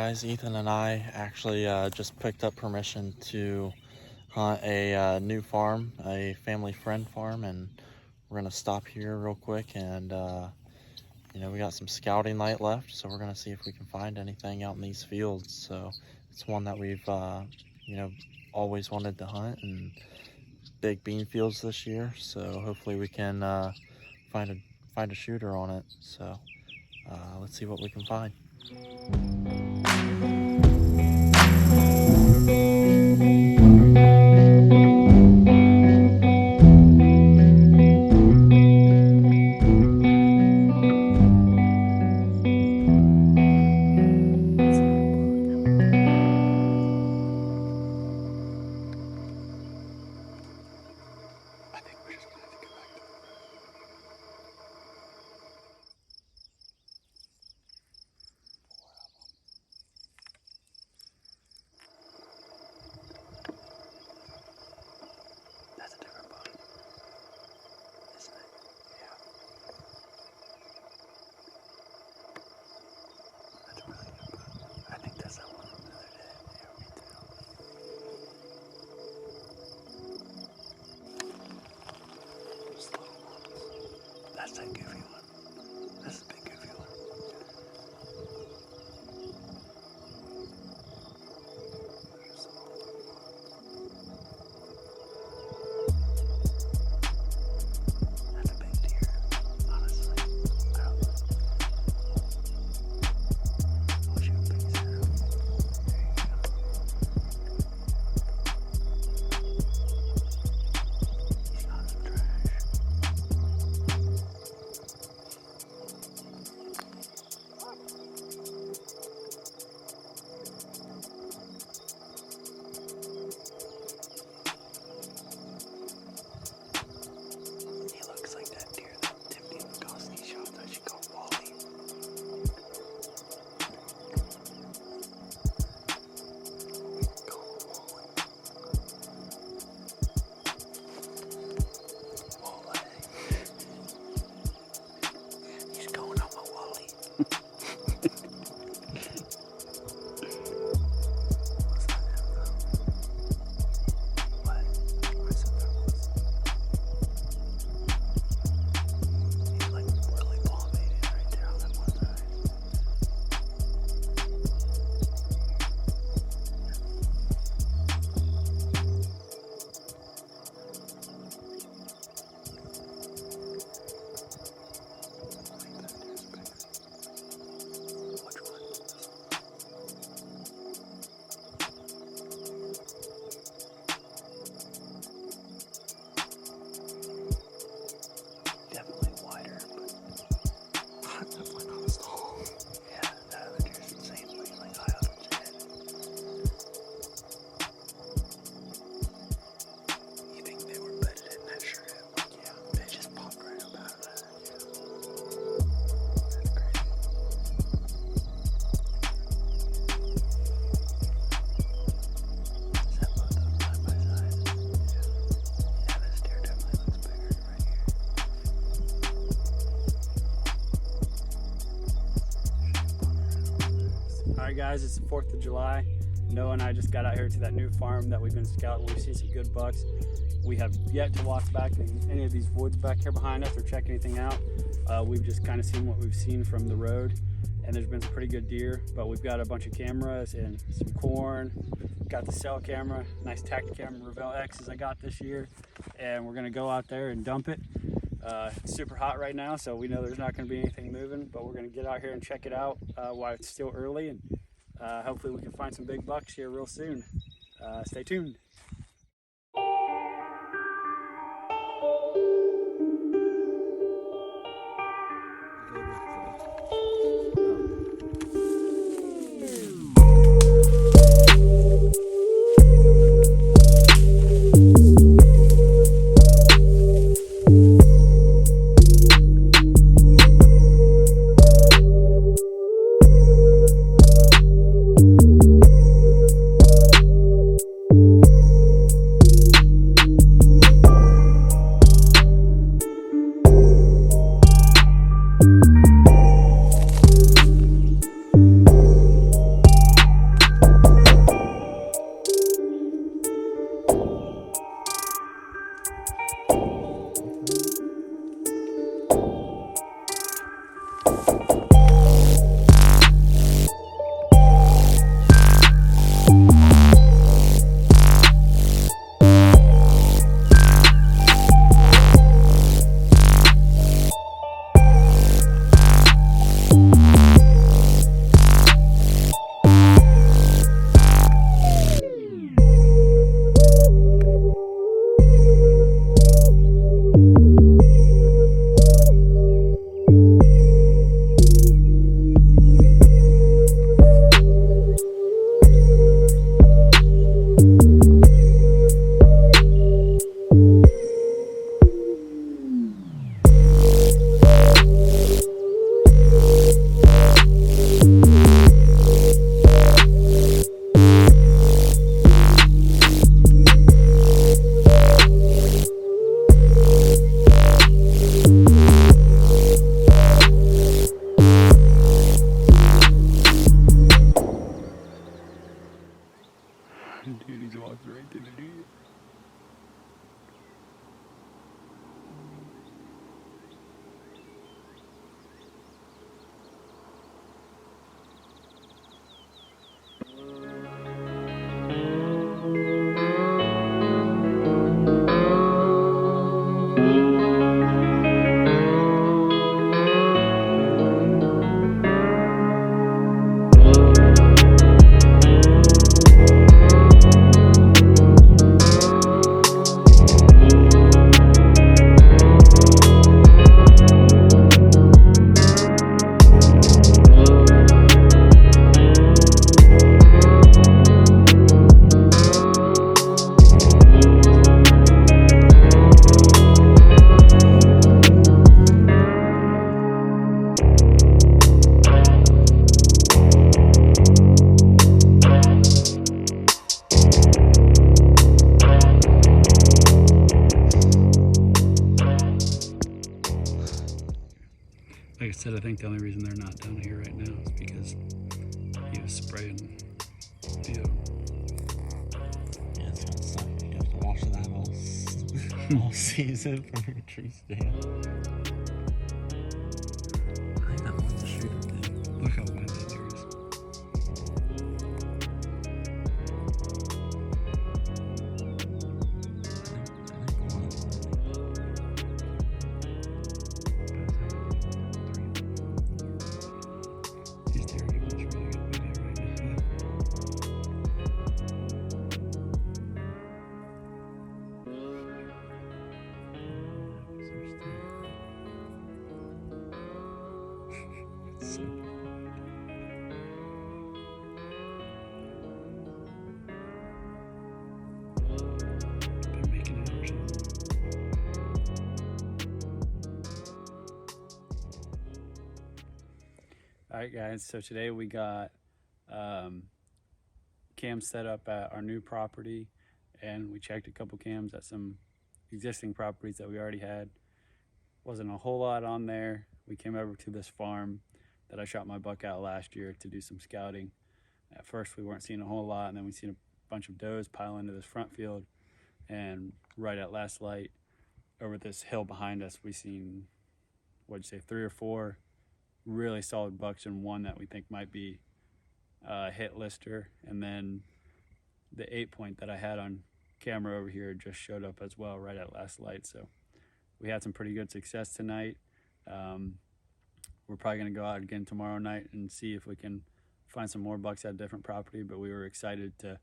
guys, Ethan and I actually just picked up permission to hunt a new farm, a family friend farm, and we're gonna stop here real quick and we got some scouting night left, so we're gonna see if we can find anything out in these fields. So it's one that we've always wanted to hunt, and big bean fields this year, so hopefully we can find a shooter on it. So let's see what we can find. That's that goofy one. That's a big goofy one. That's a big deer, honestly. I wish you would pick his head up. There you go. He's not some trash. Alright guys, it's the 4th of July. Noah and I just got out here to that new farm that we've been scouting. We've seen some good bucks. We have yet to walk back in any of these woods back here behind us or check anything out. We've just kind of seen what we've seen from the road, and there's been some pretty good deer, but we've got a bunch of cameras and some corn. Got the cell camera, nice Tacticam Revell X's I got this year, and we're gonna go out there and dump it. It's super hot right now, so we know there's not going to be anything moving, but we're going to get out here and check it out while it's still early, and hopefully we can find some big bucks here real soon. Stay tuned. Like I said, I think the only reason they're not down here right now is because he was spraying deodorant. Yeah, it's gonna suck. You have to wash that all season from your tree stand. I think that one's a shooter thing. Look how wet that deer is. I think one is These deer are giving us really good video right now. so They're making it or something. Alright guys, so today we got cams set up at our new property, and we checked a couple cams at some existing properties that we already had. Wasn't a whole lot on there. We came over to this farm that I shot my buck at last year to do some scouting. At first we weren't seeing a whole lot, and then we seen a bunch of does pile into this front field, and right at last light over this hill behind us we seen, what'd you say, 3 or 4 really solid bucks, and one that we think might be a hit lister. And then the 8-point that I had on camera over here just showed up as well right at last light. So we had some pretty good success tonight. We're probably going to go out again tomorrow night and see if we can find some more bucks at a different property, but we were excited to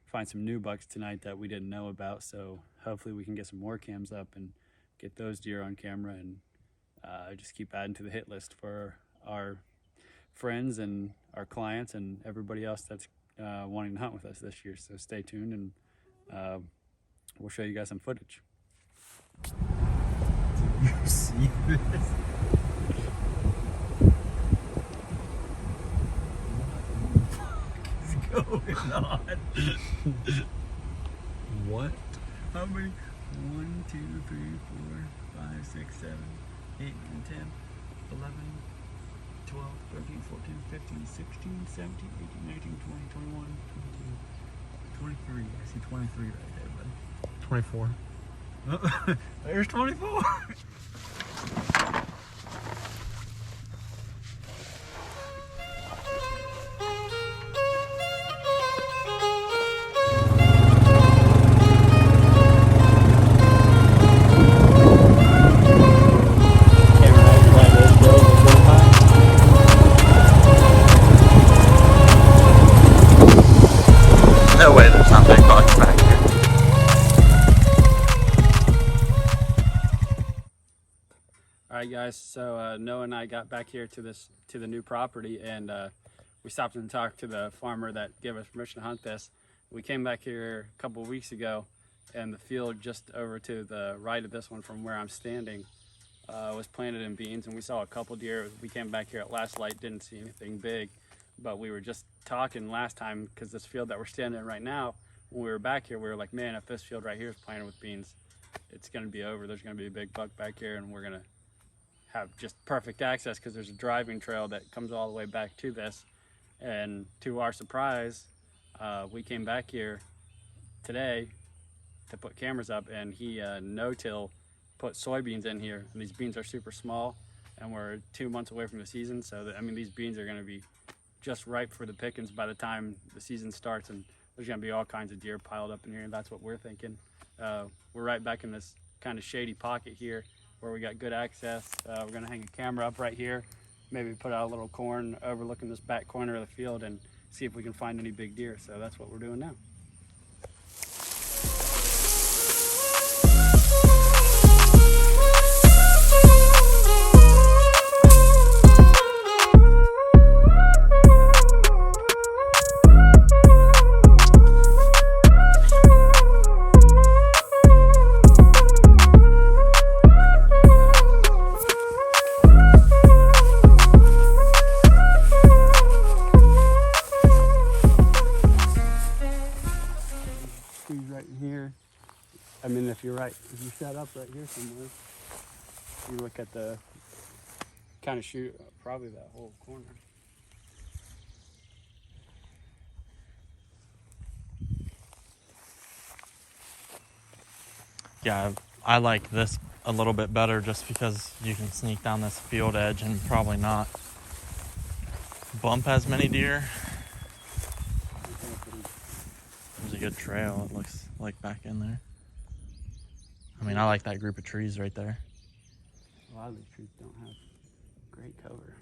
find some new bucks tonight that we didn't know about. So hopefully we can get some more cams up and get those deer on camera, and just keep adding to the hit list for our friends and our clients and everybody else that's wanting to hunt with us this year. So stay tuned, and we'll show you guys some footage. You see this? What is going on? What? How many? 1, 2, 3, 4, 5, 6, 7, 8, 9, 10, 11, 12, 13, 14, 15, 16, 17, 18, 19, 20, 21, 22, 23. I see 23 right there, buddy. 24. There's 24. No way, there's not big bucks back here. Alright guys, so Noah and I got back here to the new property, and we stopped and talked to the farmer that gave us permission to hunt this. We came back here a couple of weeks ago, and the field just over to the right of this one from where I'm standing was planted in beans, and we saw a couple deer. We came back here at last light, didn't see anything big, but we were just talking last time, because this field that we're standing in right now, when we were back here, we were like, man, if this field right here is planted with beans, it's going to be over. There's going to be a big buck back here, and we're going to have just perfect access, because there's a driving trail that comes all the way back to this. And to our surprise, we came back here today to put cameras up, and he no-till put soybeans in here, and these beans are super small, and we're 2 months away from the season, so that, I mean, these beans are going to be just ripe for the pickings by the time the season starts, and there's going to be all kinds of deer piled up in here, and that's what we're thinking. We're right back in this kind of shady pocket here where we got good access. We're going to hang a camera up right here, maybe put out a little corn overlooking this back corner of the field, and see if we can find any big deer. So that's what we're doing now. Right in here. I mean, if you set up right here somewhere, you look at the kind of shoot probably that whole corner. Yeah, I like this a little bit better just because you can sneak down this field edge and probably not bump as many deer. There's a good trail, it looks like, back in there. I mean, I like that group of trees right there. A lot of these trees don't have great cover.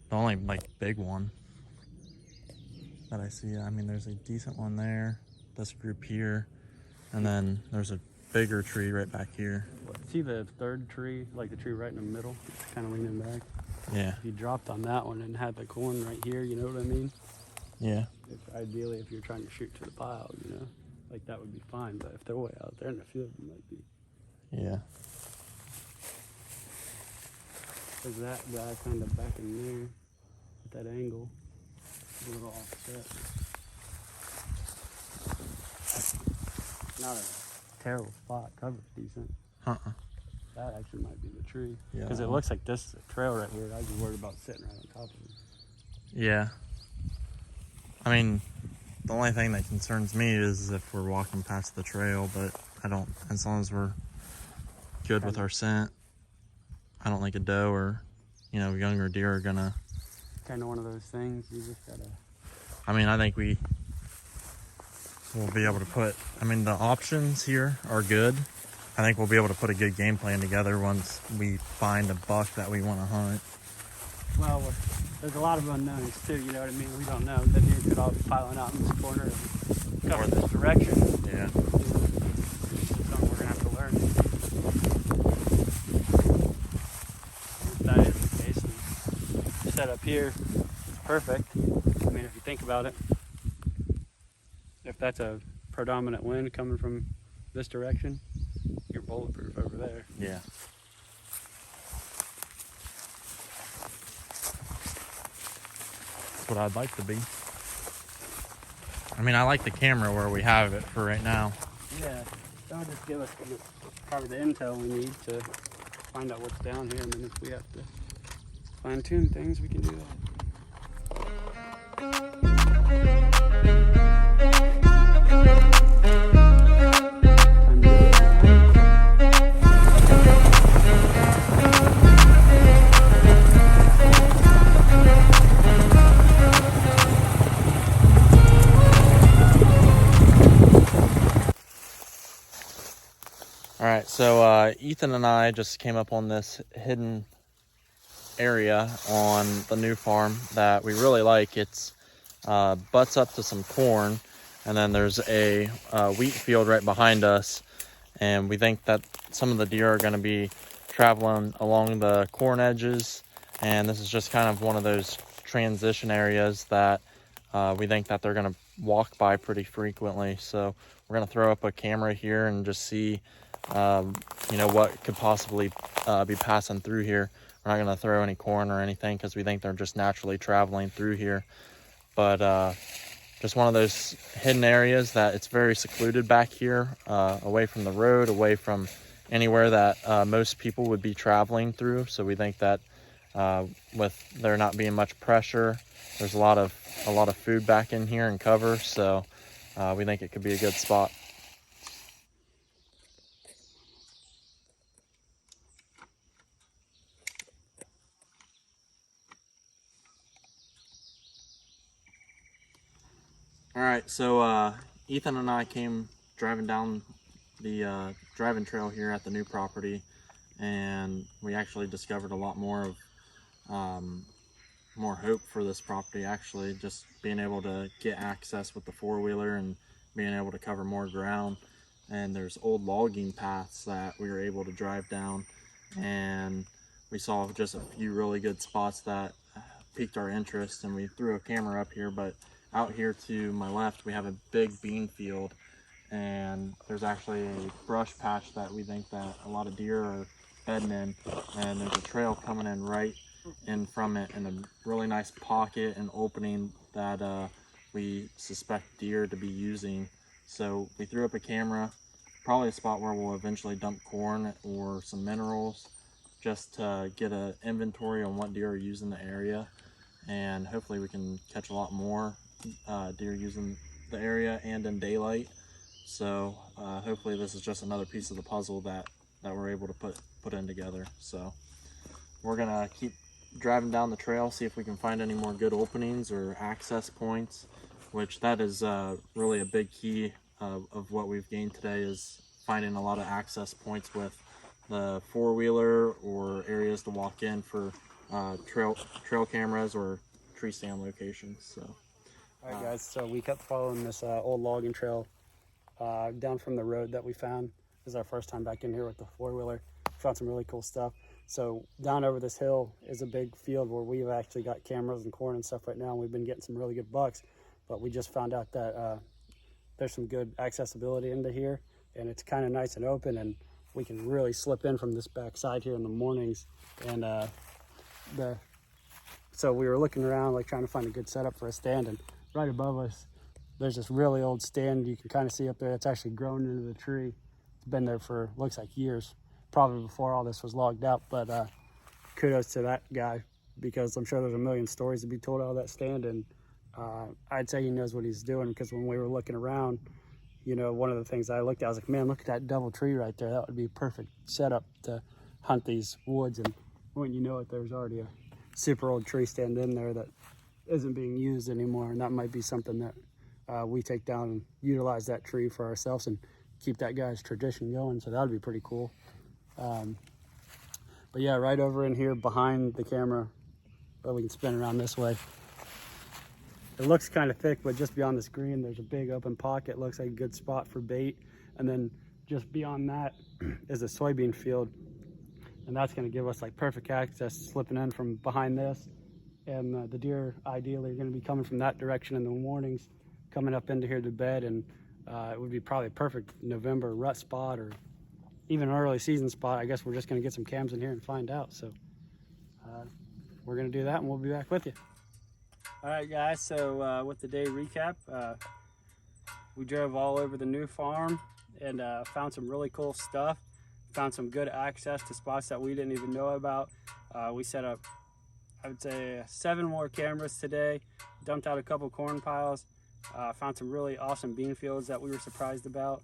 The only like big one that I see, I mean, there's a decent one there, this group here, and then there's a bigger tree right back here. See the third tree, like the tree right in the middle? It's kind of leaning back. Yeah. If you dropped on that one and had the corn right here, you know what I mean? Yeah. Ideally, if you're trying to shoot to the pile, you know, like that would be fine. But if they're way out there in the field, it might be. Yeah. Because that guy kind of back in there at that angle, a little offset. Not a terrible spot. Cover's decent. That actually might be the tree. Yeah. Because it looks like this trail right here. I'd be worried about sitting right on top of it. Yeah. I mean, the only thing that concerns me is if we're walking past the trail, but I don't, as long as we're good with our scent, I don't think a doe or, you know, younger deer are gonna. Kind of one of those things. You just gotta. I mean, I think we will be able to put, I mean, the options here are good. I think we'll be able to put a good game plan together once we find a buck that we want to hunt. Well, there's a lot of unknowns too, you know what I mean? We don't know. The deer could all be piling out in this corner, coming this direction. Yeah. It's something we're gonna have to learn. If that is the case, the setup here is perfect. I mean, if you think about it, if that's a predominant wind coming from this direction, you're bulletproof over there. Yeah. That's what I'd like to be. I mean, I like the camera where we have it for right now. Yeah, that'll just give us probably the intel we need to find out what's down here, and then if we have to fine tune things, we can do that. All right, so Ethan and I just came up on this hidden area on the new farm that we really like. It's butts up to some corn, and then there's a wheat field right behind us, and we think that some of the deer are going to be traveling along the corn edges, and this is just kind of one of those transition areas that we think that they're going to walk by pretty frequently. So we're going to throw up a camera here and just see you know, what could possibly be passing through here. We're not going to throw any corn or anything because we think they're just naturally traveling through here. But just one of those hidden areas that it's very secluded back here, away from the road, away from anywhere that most people would be traveling through. So we think that with there not being much pressure, there's a lot of food back in here and cover. So we think it could be a good spot. All right, so Ethan and I came driving down the driving trail here at the new property, and we actually discovered a lot more of more hope for this property, actually, just being able to get access with the four-wheeler and being able to cover more ground. And there's old logging paths that we were able to drive down, and we saw just a few really good spots that piqued our interest, and we threw a camera up here. But out here to my left, we have a big bean field, and there's actually a brush patch that we think that a lot of deer are bedding in, and there's a trail coming in right in from it, and a really nice pocket and opening that we suspect deer to be using. So we threw up a camera, probably a spot where we'll eventually dump corn or some minerals, just to get an inventory on what deer are using the area, and hopefully we can catch a lot more deer using the area and in daylight. So hopefully this is just another piece of the puzzle that we're able to put in together. So we're gonna keep driving down the trail, see if we can find any more good openings or access points, which that is really a big key of what we've gained today, is finding a lot of access points with the four-wheeler or areas to walk in for trail cameras or tree stand locations. So all right guys, so we kept following this old logging trail down from the road that we found. This is our first time back in here with the four-wheeler. Found some really cool stuff. So down over this hill is a big field where we've actually got cameras and corn and stuff right now, and we've been getting some really good bucks. But we just found out that there's some good accessibility into here, and it's kind of nice and open, and we can really slip in from this back side here in the mornings. And so we were looking around, like trying to find a good setup for a stand, and right above us there's this really old stand you can kind of see up there. It's actually grown into the tree. It's been there for, looks like, years, probably before all this was logged out. But kudos to that guy, because I'm sure there's a million stories to be told out of that stand, and I'd say he knows what he's doing, because when we were looking around, you know, one of the things I looked at, I was like, man, look at that double tree right there. That would be a perfect setup to hunt these woods. And when you know it, there's already a super old tree stand in there that isn't being used anymore, and that might be something that we take down and utilize that tree for ourselves and keep that guy's tradition going. So that would be pretty cool. But yeah, right over in here behind the camera, but we can spin around this way. It looks kind of thick, but just beyond this green, there's a big open pocket. Looks like a good spot for bait. And then just beyond that is a soybean field. And that's gonna give us like perfect access slipping in from behind this. And the deer ideally are gonna be coming from that direction in the mornings, coming up into here to bed. And it would be probably a perfect November rut spot, or even an early season spot. I guess we're just gonna get some cams in here and find out. So we're gonna do that, and we'll be back with you. All right guys, so with the day recap, we drove all over the new farm and found some really cool stuff. Found some good access to spots that we didn't even know about. We set up, I would say, 7 more cameras today, dumped out a couple corn piles, found some really awesome bean fields that we were surprised about.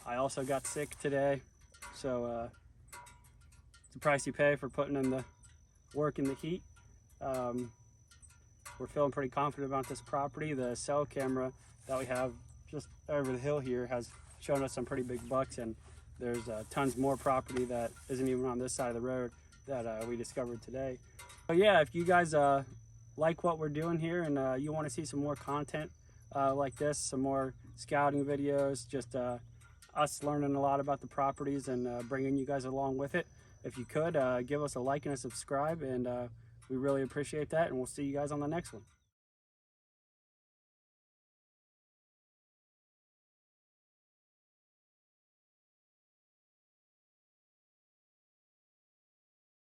I also got sick today, so it's the price you pay for putting in the work in the heat. We're feeling pretty confident about this property. The cell camera that we have just over the hill here has shown us some pretty big bucks, and there's tons more property that isn't even on this side of the road that we discovered today. So yeah, if you guys like what we're doing here and you want to see some more content like this, some more scouting videos, just us learning a lot about the properties and bringing you guys along with it, if you could give us a like and a subscribe, and we really appreciate that, and we'll see you guys on the next one.